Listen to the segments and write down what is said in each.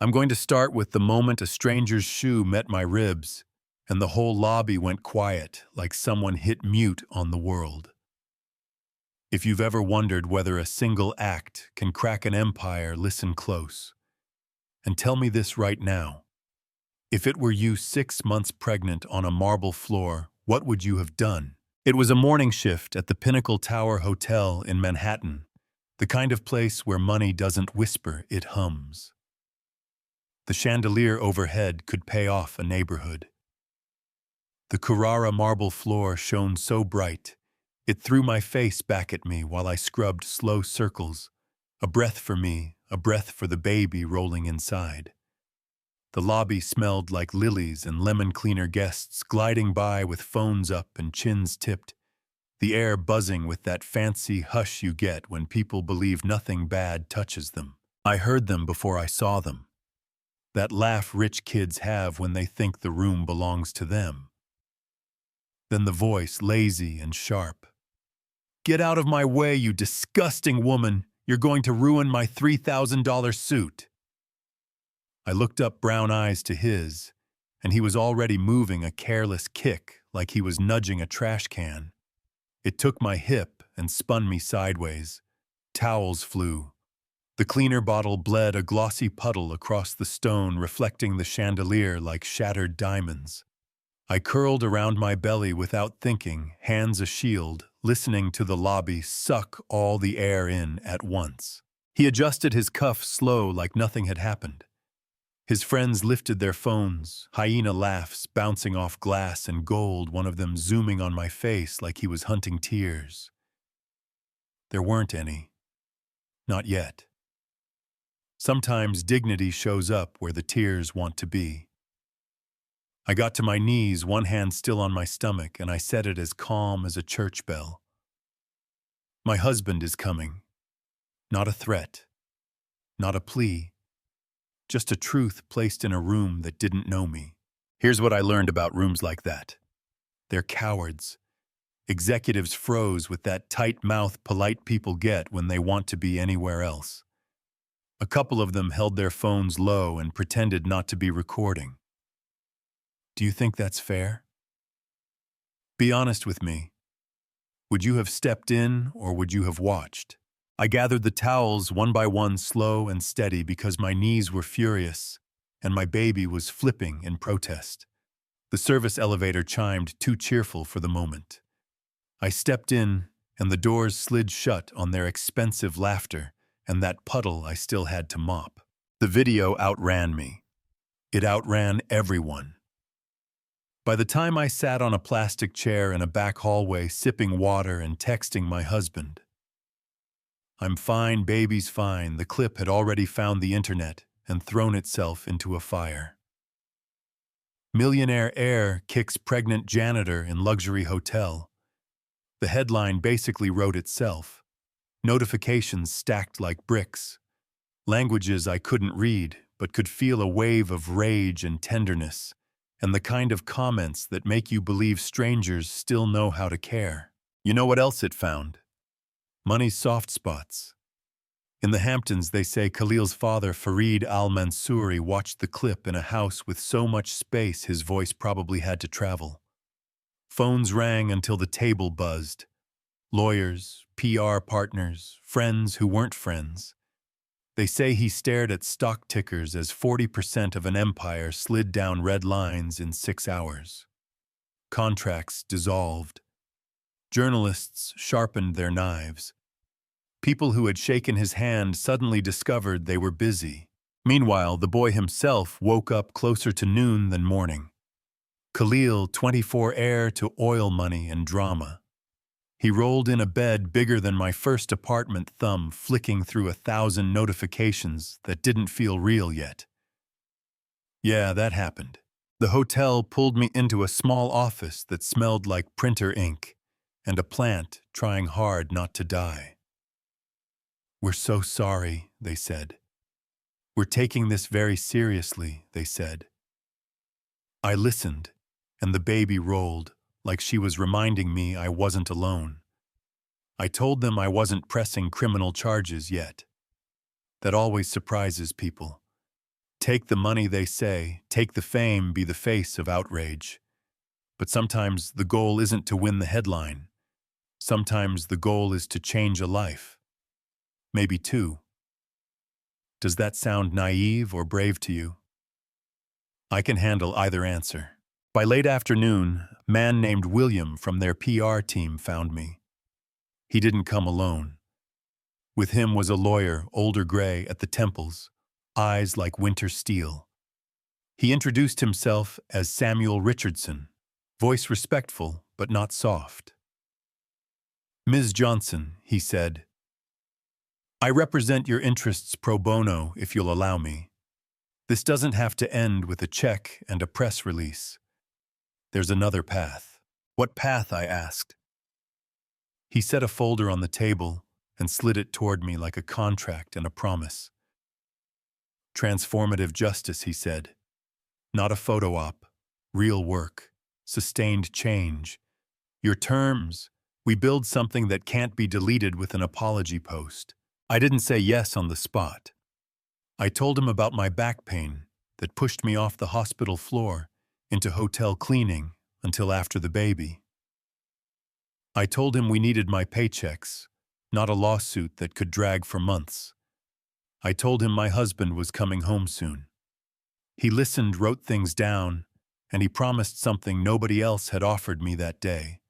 I'm going to start with the moment a stranger's shoe met my ribs, and the whole lobby went quiet, like someone hit mute on the world. If you've ever wondered whether a single act can crack an empire, listen close. And tell me this right now. If it were you 6 months pregnant on a marble floor, what would you have done? It was a morning shift at the Pinnacle Tower Hotel in Manhattan, the kind of place where money doesn't whisper, it hums. The chandelier overhead could pay off a neighborhood. The Carrara marble floor shone so bright, it threw my face back at me while I scrubbed slow circles, a breath for me, a breath for the baby rolling inside. The lobby smelled like lilies and lemon cleaner guests gliding by with phones up and chins tipped, the air buzzing with that fancy hush you get when people believe nothing bad touches them. I heard them before I saw them. That laugh rich kids have when they think the room belongs to them. Then the voice, lazy and sharp. "Get out of my way, you disgusting woman! You're going to ruin my $3,000 suit!" I looked up, brown eyes to his, and he was already moving a careless kick like he was nudging a trash can. It took my hip and spun me sideways. Towels flew. The cleaner bottle bled a glossy puddle across the stone, reflecting the chandelier like shattered diamonds. I curled around my belly without thinking, hands a shield, listening to the lobby suck all the air in at once. He adjusted his cuffs slow like nothing had happened. His friends lifted their phones, hyena laughs bouncing off glass and gold, one of them zooming on my face like he was hunting tears. There weren't any. Not yet. Sometimes dignity shows up where the tears want to be. I got to my knees, one hand still on my stomach, and I said it as calm as a church bell. My husband is coming. Not a threat. Not a plea. Just a truth placed in a room that didn't know me. Here's what I learned about rooms like that. They're cowards. Executives froze with that tight mouth polite people get when they want to be anywhere else. A couple of them held their phones low and pretended not to be recording. Do you think that's fair? Be honest with me. Would you have stepped in or would you have watched? I gathered the towels one by one, slow and steady, because my knees were furious and my baby was flipping in protest. The service elevator chimed, too cheerful for the moment. I stepped in and the doors slid shut on their expensive laughter and that puddle I still had to mop. The video outran me. It outran everyone. By the time I sat on a plastic chair in a back hallway sipping water and texting my husband, "I'm fine, baby's fine," the clip had already found the internet and thrown itself into a fire. Millionaire heir kicks pregnant janitor in luxury hotel. The headline basically wrote itself. Notifications stacked like bricks. Languages I couldn't read, but could feel a wave of rage and tenderness, and the kind of comments that make you believe strangers still know how to care. You know what else it found? Money's soft spots. In the Hamptons, they say Khalil's father, Farid al-Mansouri, watched the clip in a house with so much space his voice probably had to travel. Phones rang until the table buzzed. Lawyers, PR partners, friends who weren't friends. They say he stared at stock tickers as 40% of an empire slid down red lines in 6 hours. Contracts dissolved. Journalists sharpened their knives. People who had shaken his hand suddenly discovered they were busy. Meanwhile, the boy himself woke up closer to noon than morning. Khalil, 24, heir to oil money and drama. He rolled in a bed bigger than my first apartment, thumb flicking through 1,000 notifications that didn't feel real yet. Yeah, that happened. The hotel pulled me into a small office that smelled like printer ink and a plant trying hard not to die. "We're so sorry," they said. "We're taking this very seriously," they said. I listened, and the baby rolled, like she was reminding me I wasn't alone. I told them I wasn't pressing criminal charges yet. That always surprises people. Take the money, they say, take the fame, be the face of outrage. But sometimes the goal isn't to win the headline. Sometimes the goal is to change a life. Maybe two. Does that sound naive or brave to you? I can handle either answer. By late afternoon, a man named William from their PR team found me. He didn't come alone. With him was a lawyer, older gray, at the temples, eyes like winter steel. He introduced himself as Samuel Richardson, voice respectful but not soft. "Ms. Johnson," he said, "I represent your interests pro bono if you'll allow me. This doesn't have to end with a check and a press release. There's another path." "What path?" I asked. He set a folder on the table and slid it toward me like a contract and a promise. "Transformative justice," he said. "Not a photo op. Real work. Sustained change. Your terms. We build something that can't be deleted with an apology post." I didn't say yes on the spot. I told him about my back pain that pushed me off the hospital floor into hotel cleaning until after the baby. I told him we needed my paychecks, not a lawsuit that could drag for months. I told him my husband was coming home soon. He listened, wrote things down, and he promised something nobody else had offered me that day.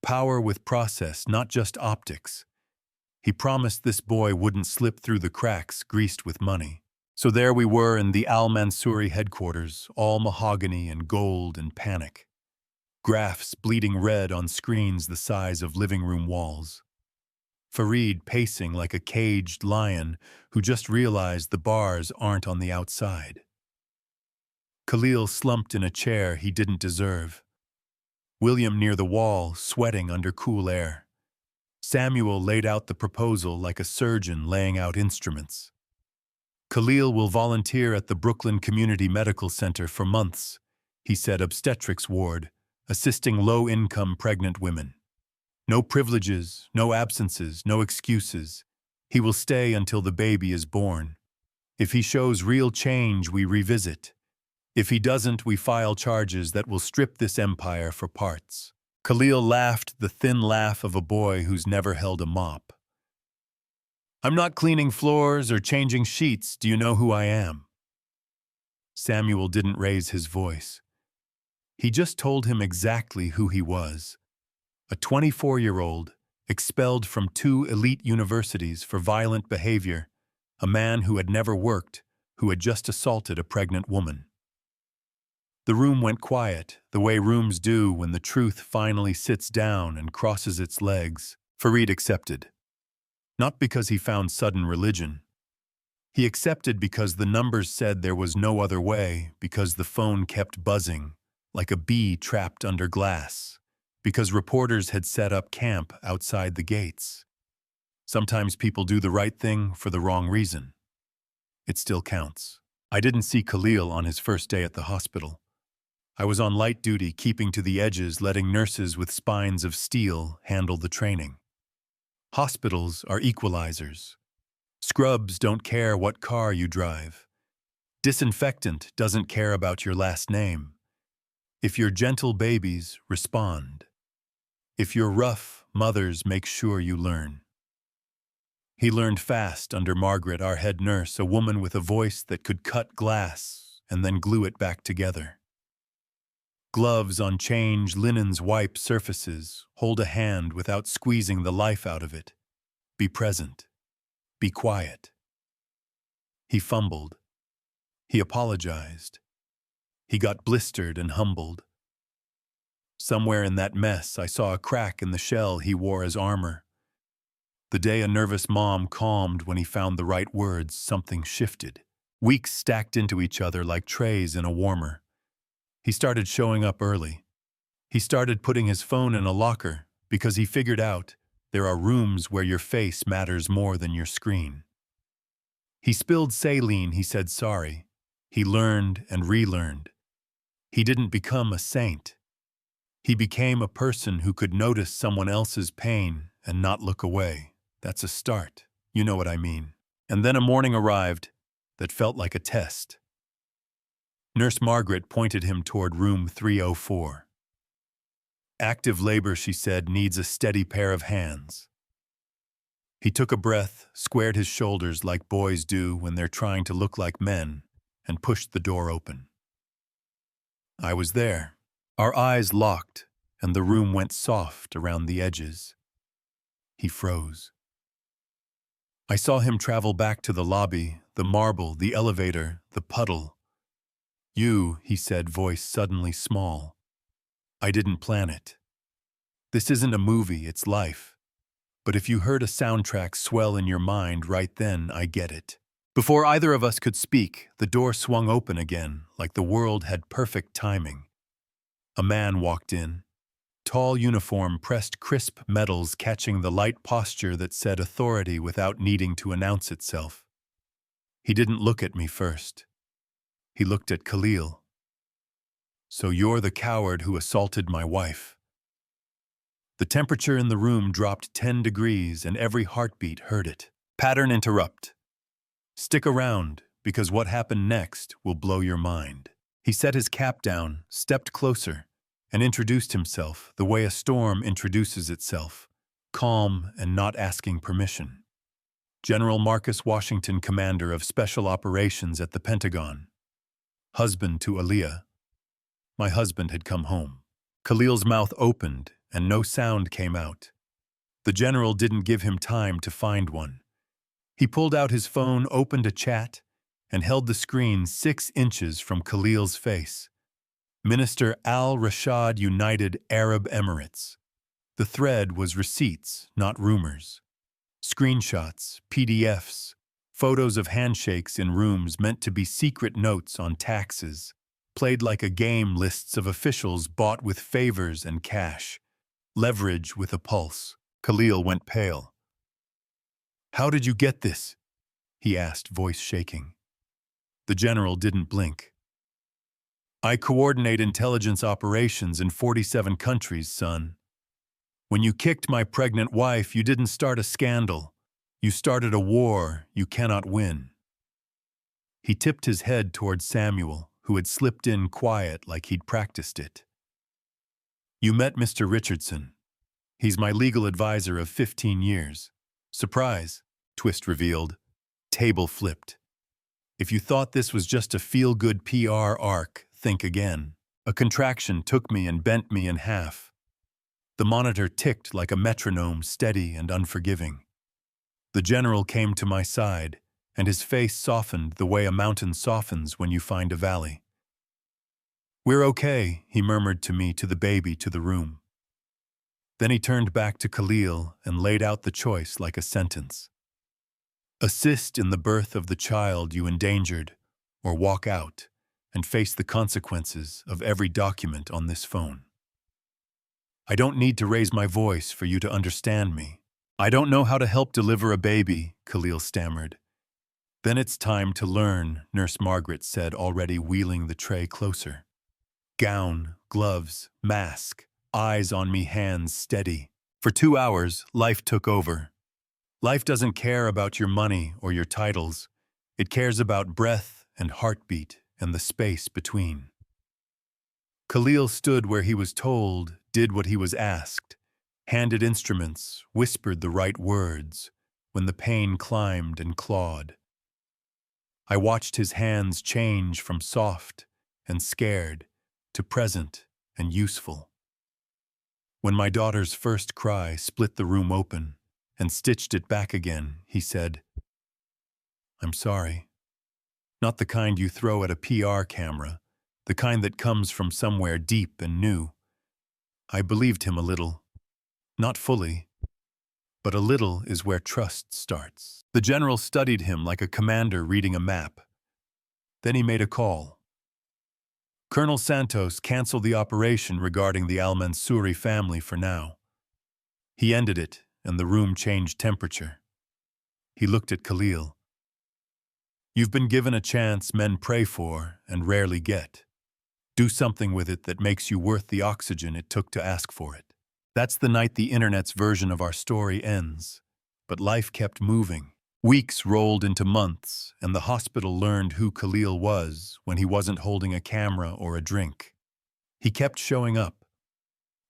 Power with process, not just optics. He promised this boy wouldn't slip through the cracks greased with money. So there we were in the Al-Mansouri headquarters, all mahogany and gold and panic. Graphs bleeding red on screens the size of living room walls. Fareed pacing like a caged lion who just realized the bars aren't on the outside. Khalil slumped in a chair he didn't deserve. William near the wall, sweating under cool air. Samuel laid out the proposal like a surgeon laying out instruments. "Khalil will volunteer at the Brooklyn Community Medical Center for months," he said, obstetrics ward, assisting low-income pregnant women. "No privileges, no absences, no excuses. He will stay until the baby is born. If he shows real change, we revisit. If he doesn't, we file charges that will strip this empire for parts." Khalil laughed, the thin laugh of a boy who's never held a mop. "I'm not cleaning floors or changing sheets. Do you know who I am?" Samuel didn't raise his voice. He just told him exactly who he was. A 24-year-old, expelled from 2 elite universities for violent behavior, a man who had never worked, who had just assaulted a pregnant woman. The room went quiet, the way rooms do when the truth finally sits down and crosses its legs. Fareed accepted. Not because he found sudden religion. He accepted because the numbers said there was no other way, because the phone kept buzzing, like a bee trapped under glass, because reporters had set up camp outside the gates. Sometimes people do the right thing for the wrong reason. It still counts. I didn't see Khalil on his first day at the hospital. I was on light duty, keeping to the edges, letting nurses with spines of steel handle the training. Hospitals are equalizers. Scrubs don't care what car you drive. Disinfectant doesn't care about your last name. If you're gentle babies, respond. If you're rough, mothers make sure you learn. He learned fast under Margaret, our head nurse, a woman with a voice that could cut glass and then glue it back together. Gloves on change, linens wipe surfaces, hold a hand without squeezing the life out of it. Be present. Be quiet. He fumbled. He apologized. He got blistered and humbled. Somewhere in that mess, I saw a crack in the shell he wore as armor. The day a nervous mom calmed when he found the right words, something shifted. Weeks stacked into each other like trays in a warmer. He started showing up early. He started putting his phone in a locker because he figured out there are rooms where your face matters more than your screen. He spilled saline, he said sorry. He learned and relearned. He didn't become a saint. He became a person who could notice someone else's pain and not look away. That's a start. You know what I mean. And then a morning arrived that felt like a test. Nurse Margaret pointed him toward room 304. Active labor, she said, needs a steady pair of hands. He took a breath, squared his shoulders like boys do when they're trying to look like men, and pushed the door open. I was there. Our eyes locked, and the room went soft around the edges. He froze. I saw him travel back to the lobby, the marble, the elevator, the puddle. You, he said, voice suddenly small. I didn't plan it. This isn't a movie, it's life. But if you heard a soundtrack swell in your mind right then, I get it. Before either of us could speak, the door swung open again, like the world had perfect timing. A man walked in. Tall uniform pressed crisp metals catching the light posture that said authority without needing to announce itself. He didn't look at me first. He looked at Khalil. So you're the coward who assaulted my wife. The temperature in the room dropped 10 degrees and every heartbeat heard it. Pattern interrupt. Stick around, because what happened next will blow your mind. He set his cap down, stepped closer, and introduced himself the way a storm introduces itself, calm and not asking permission. General Marcus Washington, commander of special operations at the Pentagon. Husband to Aaliyah. My husband had come home. Khalil's mouth opened, and no sound came out. The general didn't give him time to find one. He pulled out his phone, opened a chat, and held the screen 6 inches from Khalil's face. Minister Al-Rashad, United Arab Emirates. The thread was receipts, not rumors. Screenshots, PDFs, photos of handshakes in rooms meant to be secret notes on taxes, played like a game, lists of officials bought with favors and cash. Leverage with a pulse. Khalil went pale. How did you get this? He asked, voice shaking. The general didn't blink. I coordinate intelligence operations in 47 countries, son. When you kicked my pregnant wife, you didn't start a scandal. You started a war you cannot win. He tipped his head toward Samuel, who had slipped in quiet like he'd practiced it. You met Mr. Richardson. He's my legal advisor of 15 years. Surprise, Twist revealed. Table flipped. If you thought this was just a feel-good PR arc, think again. A contraction took me and bent me in half. The monitor ticked like a metronome, steady and unforgiving. The general came to my side, and his face softened the way a mountain softens when you find a valley. We're okay, he murmured to me, to the baby, to the room. Then he turned back to Khalil and laid out the choice like a sentence. Assist in the birth of the child you endangered, or walk out and face the consequences of every document on this phone. I don't need to raise my voice for you to understand me. I don't know how to help deliver a baby, Khalil stammered. Then it's time to learn, Nurse Margaret said, already wheeling the tray closer. Gown, gloves, mask, eyes on me, hands steady. For 2 hours, life took over. Life doesn't care about your money or your titles. It cares about breath and heartbeat and the space between. Khalil stood where he was told, did what he was asked, handed instruments, whispered the right words, when the pain climbed and clawed. I watched his hands change from soft and scared to present and useful. When my daughter's first cry split the room open and stitched it back again, he said, I'm sorry. Not the kind you throw at a PR camera, the kind that comes from somewhere deep and new. I believed him a little. Not fully, but a little is where trust starts. The general studied him like a commander reading a map. Then he made a call. Colonel Santos canceled the operation regarding the Al-Mansouri family for now. He ended it, and the room changed temperature. He looked at Khalil. You've been given a chance men pray for and rarely get. Do something with it that makes you worth the oxygen it took to ask for it. That's the night the internet's version of our story ends. But life kept moving. Weeks rolled into months, and the hospital learned who Khalil was when he wasn't holding a camera or a drink. He kept showing up.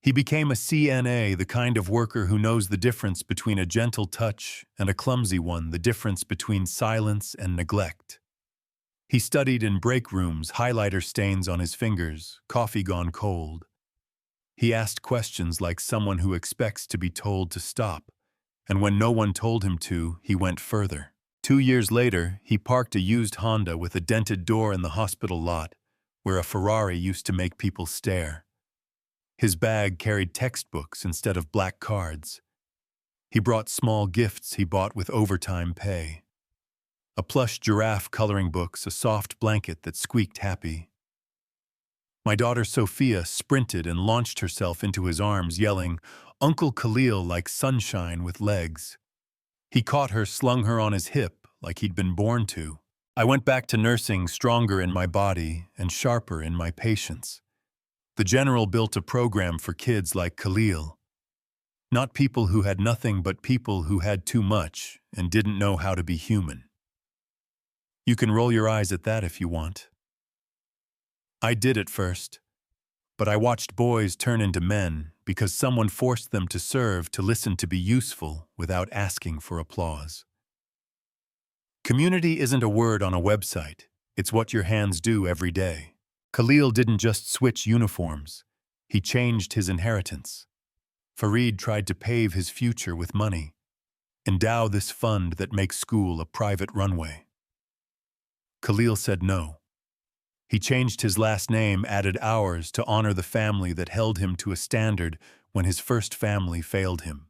He became a CNA, the kind of worker who knows the difference between a gentle touch and a clumsy one, the difference between silence and neglect. He studied in break rooms, highlighter stains on his fingers, coffee gone cold. He asked questions like someone who expects to be told to stop, and when no one told him to, he went further. 2 years later, he parked a used Honda with a dented door in the hospital lot, where a Ferrari used to make people stare. His bag carried textbooks instead of black cards. He brought small gifts he bought with overtime pay. A plush giraffe coloring books, a soft blanket that squeaked happy. My daughter Sophia sprinted and launched herself into his arms, yelling, "Uncle Khalil," like sunshine with legs. He caught her, slung her on his hip like he'd been born to. I went back to nursing, stronger in my body and sharper in my patience. The general built a program for kids like Khalil. Not people who had nothing, but people who had too much and didn't know how to be human. You can roll your eyes at that if you want. I did at first, but I watched boys turn into men because someone forced them to serve, to listen, to be useful without asking for applause. Community isn't a word on a website. It's what your hands do every day. Khalil didn't just switch uniforms. He changed his inheritance. Fareed tried to pave his future with money. Endow this fund that makes school a private runway. Khalil said no. He changed his last name, added ours, to honor the family that held him to a standard when his first family failed him.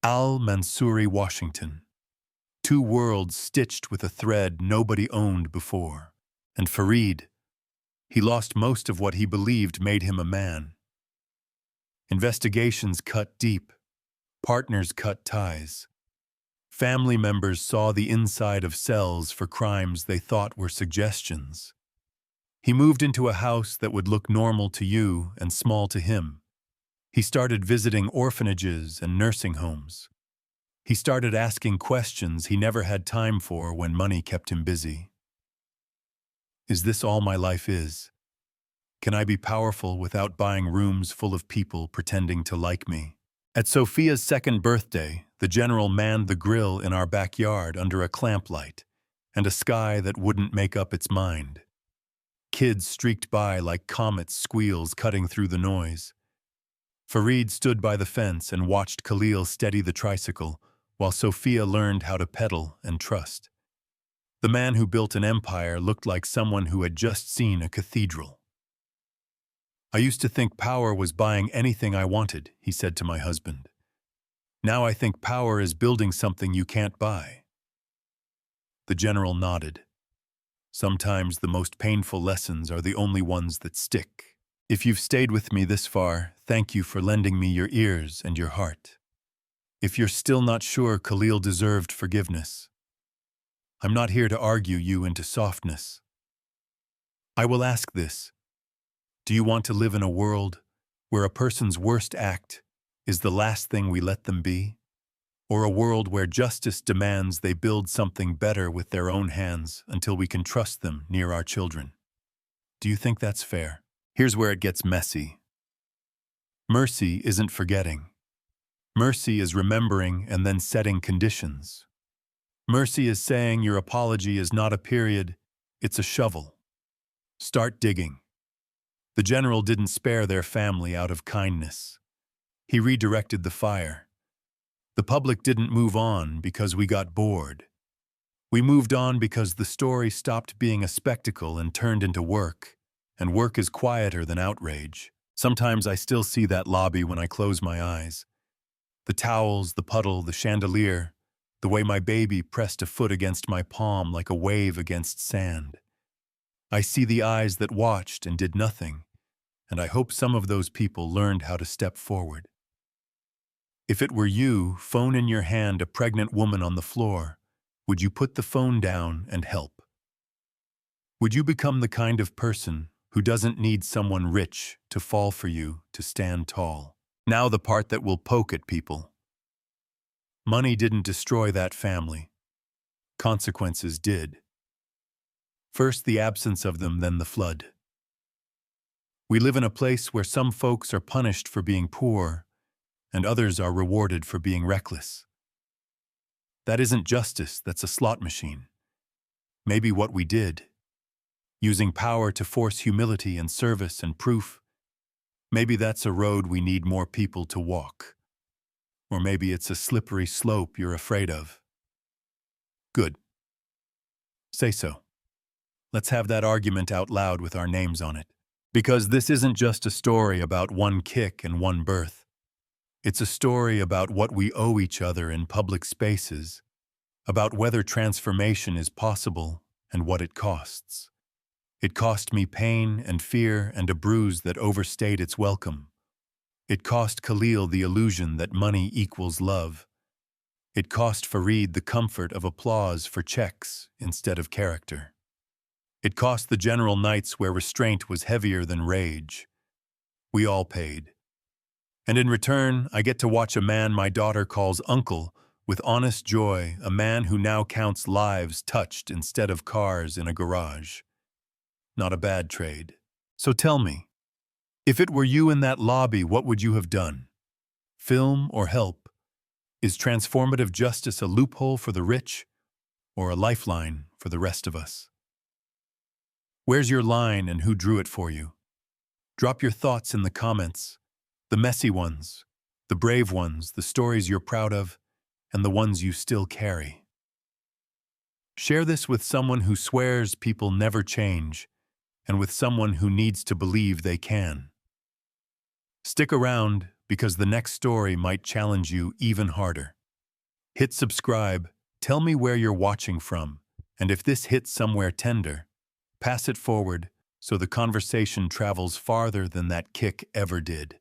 Al-Mansouri, Washington. 2 worlds stitched with a thread nobody owned before. And Fareed, he lost most of what he believed made him a man. Investigations cut deep. Partners cut ties. Family members saw the inside of cells for crimes they thought were suggestions. He moved into a house that would look normal to you and small to him. He started visiting orphanages and nursing homes. He started asking questions he never had time for when money kept him busy. Is this all my life is? Can I be powerful without buying rooms full of people pretending to like me? At Sophia's 2nd birthday, the general manned the grill in our backyard under a clamp light and a sky that wouldn't make up its mind. Kids streaked by like comets' squeals cutting through the noise. Fareed stood by the fence and watched Khalil steady the tricycle while Sophia learned how to pedal and trust. The man who built an empire looked like someone who had just seen a cathedral. I used to think power was buying anything I wanted, he said to my husband. Now I think power is building something you can't buy. The general nodded. Sometimes the most painful lessons are the only ones that stick. If you've stayed with me this far, thank you for lending me your ears and your heart. If you're still not sure Khalil deserved forgiveness, I'm not here to argue you into softness. I will ask this. Do you want to live in a world where a person's worst act is the last thing we let them be? Or a world where justice demands they build something better with their own hands until we can trust them near our children? Do you think that's fair? Here's where it gets messy. Mercy isn't forgetting. Mercy is remembering and then setting conditions. Mercy is saying your apology is not a period, it's a shovel. Start digging. The general didn't spare their family out of kindness. He redirected the fire. The public didn't move on because we got bored. We moved on because the story stopped being a spectacle and turned into work, and work is quieter than outrage. Sometimes I still see that lobby when I close my eyes. The towels, the puddle, the chandelier, the way my baby pressed a foot against my palm like a wave against sand. I see the eyes that watched and did nothing, and I hope some of those people learned how to step forward. If it were you, phone in your hand, a pregnant woman on the floor, would you put the phone down and help? Would you become the kind of person who doesn't need someone rich to fall for you to stand tall? Now the part that will poke at people. Money didn't destroy that family. Consequences did. First the absence of them, then the flood. We live in a place where some folks are punished for being poor, and others are rewarded for being reckless. That isn't justice, that's a slot machine. Maybe what we did, using power to force humility and service and proof, maybe that's a road we need more people to walk. Or maybe it's a slippery slope you're afraid of. Good. Say so. Let's have that argument out loud with our names on it. Because this isn't just a story about one kick and one birth. It's a story about what we owe each other in public spaces, about whether transformation is possible and what it costs. It cost me pain and fear and a bruise that overstayed its welcome. It cost Khalil the illusion that money equals love. It cost Fareed the comfort of applause for checks instead of character. It cost the general nights where restraint was heavier than rage. We all paid. And in return, I get to watch a man my daughter calls uncle with honest joy, a man who now counts lives touched instead of cars in a garage. Not a bad trade. So tell me, if it were you in that lobby, what would you have done? Film or help? Is transformative justice a loophole for the rich or a lifeline for the rest of us? Where's your line and who drew it for you? Drop your thoughts in the comments. The messy ones, the brave ones, the stories you're proud of, and the ones you still carry. Share this with someone who swears people never change, and with someone who needs to believe they can. Stick around because the next story might challenge you even harder. Hit subscribe, tell me where you're watching from, and if this hits somewhere tender, pass it forward so the conversation travels farther than that kick ever did.